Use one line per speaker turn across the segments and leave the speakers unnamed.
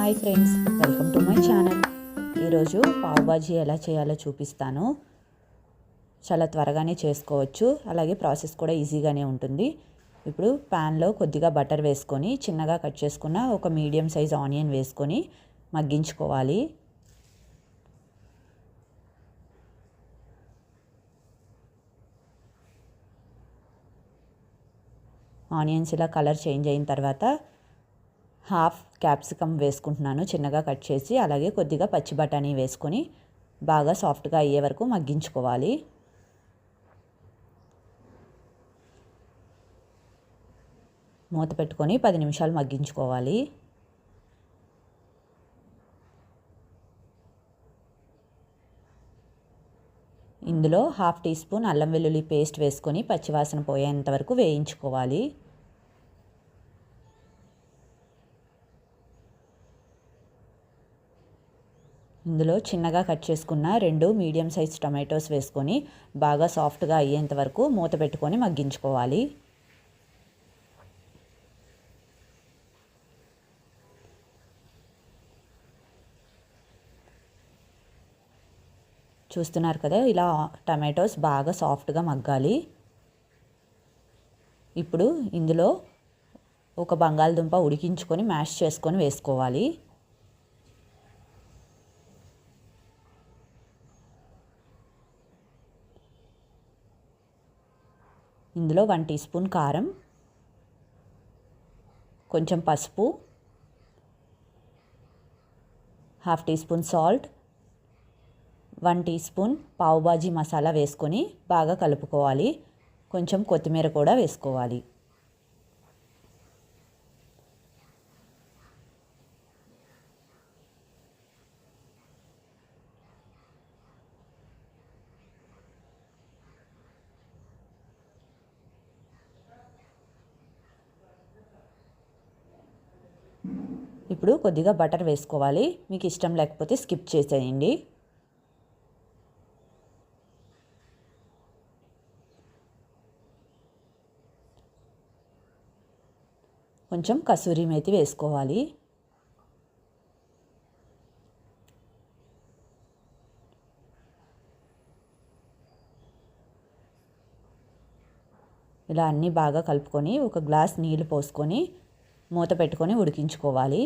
Hi friends, welcome to my channel. ఈరోజు పావ్ బాజీ ఎలా చేయాలో చూపిస్తాను. చాలా త్వరగానే చేసుకోవచ్చు, అలాగే ప్రాసెస్ కూడా ఈజీగానే ఉంటుంది. ఇప్పుడు ప్యాన్లో కొద్దిగా బటర్ వేసుకొని చిన్నగా కట్ చేసుకున్న ఒక మీడియం సైజ్ ఆనియన్ వేసుకొని మగ్గించుకోవాలి. ఆనియన్స్ ఇలా కలర్ చేంజ్ అయిన తర్వాత హాఫ్ క్యాప్సికమ్ వేసుకుంటున్నాను చిన్నగా కట్ చేసి. అలాగే కొద్దిగా పచ్చి బఠానీ వేసుకొని బాగా సాఫ్ట్గా అయ్యే వరకు మగ్గించుకోవాలి. మూత పెట్టుకొని 10 నిమిషాలు మగ్గించుకోవాలి. ఇందులో హాఫ్ టీ స్పూన్ అల్లం వెల్లుల్లి పేస్ట్ వేసుకొని పచ్చివాసన పోయేంత వరకు వేయించుకోవాలి. ఇందులో చిన్నగా కట్ చేసుకున్న 2 మీడియం సైజ్ టమాటోస్ వేసుకొని బాగా సాఫ్ట్గా అయ్యేంత వరకు మూత పెట్టుకొని మగ్గించుకోవాలి. చూస్తున్నారు కదా, ఇలా టమాటోస్ బాగా సాఫ్ట్గా మగ్గాలి. ఇప్పుడు ఇందులో ఒక బంగాళదుంప ఉడికించుకొని మ్యాష్ చేసుకొని వేసుకోవాలి. ఇందులో 1 టీ స్పూన్ కారం, కొంచెం పసుపు, half teaspoon salt, 1 teaspoon pav bhaji masala వేసుకొని బాగా కలుపుకోవాలి. కొంచెం కొత్తిమీర కూడా వేసుకోవాలి. ఇప్పుడు కొద్దిగా బటర్ వేసుకోవాలి. మీకు ఇష్టం లేకపోతే స్కిప్ చేసేయండి. కొంచెం కసూరి మేతి వేసుకోవాలి. ఇలా అన్నీ బాగా కలుపుకొని ఒక గ్లాస్ నీళ్ళు పోసుకొని మూత పెట్టుకొని ఉడికించుకోవాలి.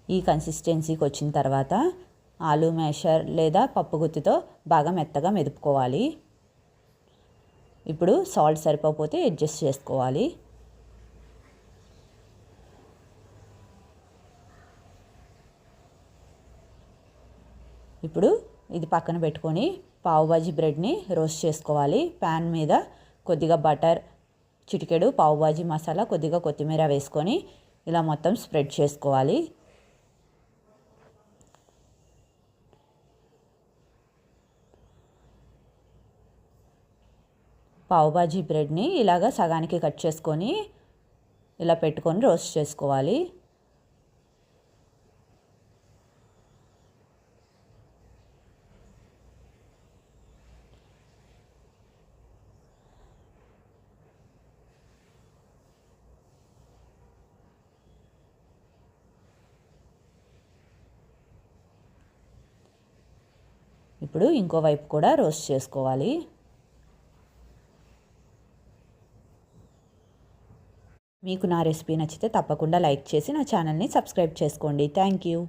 ఈ కన్సిస్టెన్సీకి వచ్చిన తర్వాత ఆలూ మ్యాషర్ లేదా పప్పు గుత్తితో బాగా మెత్తగా మెదుపుకోవాలి. ఇప్పుడు సాల్ట్ సరిపోతే అడ్జస్ట్ చేసుకోవాలి. ఇప్పుడు ఇది పక్కన పెట్టుకొని పావ్ బాజీ బ్రెడ్ని రోస్ట్ చేసుకోవాలి. ప్యాన్ మీద కొద్దిగా బటర్, చిటికెడు పావ్ బాజీ మసాలా, కొద్దిగా కొత్తిమీర వేసుకొని ఇలా మొత్తం స్ప్రెడ్ చేసుకోవాలి. పావ్ బాజీ బ్రెడ్ని ఇలాగా సగానికి కట్ చేసుకొని ఇలా పెట్టుకొని రోస్ట్ చేసుకోవాలి. ఇప్పుడు ఇంకో వైపు కూడా రోస్ట్ చేసుకోవాలి. మీకు నా రెసిపీ నచ్చితే తప్పకుండా లైక్ చేసి నా ఛానల్ని సబ్స్క్రైబ్ చేసుకోండి. Thank you.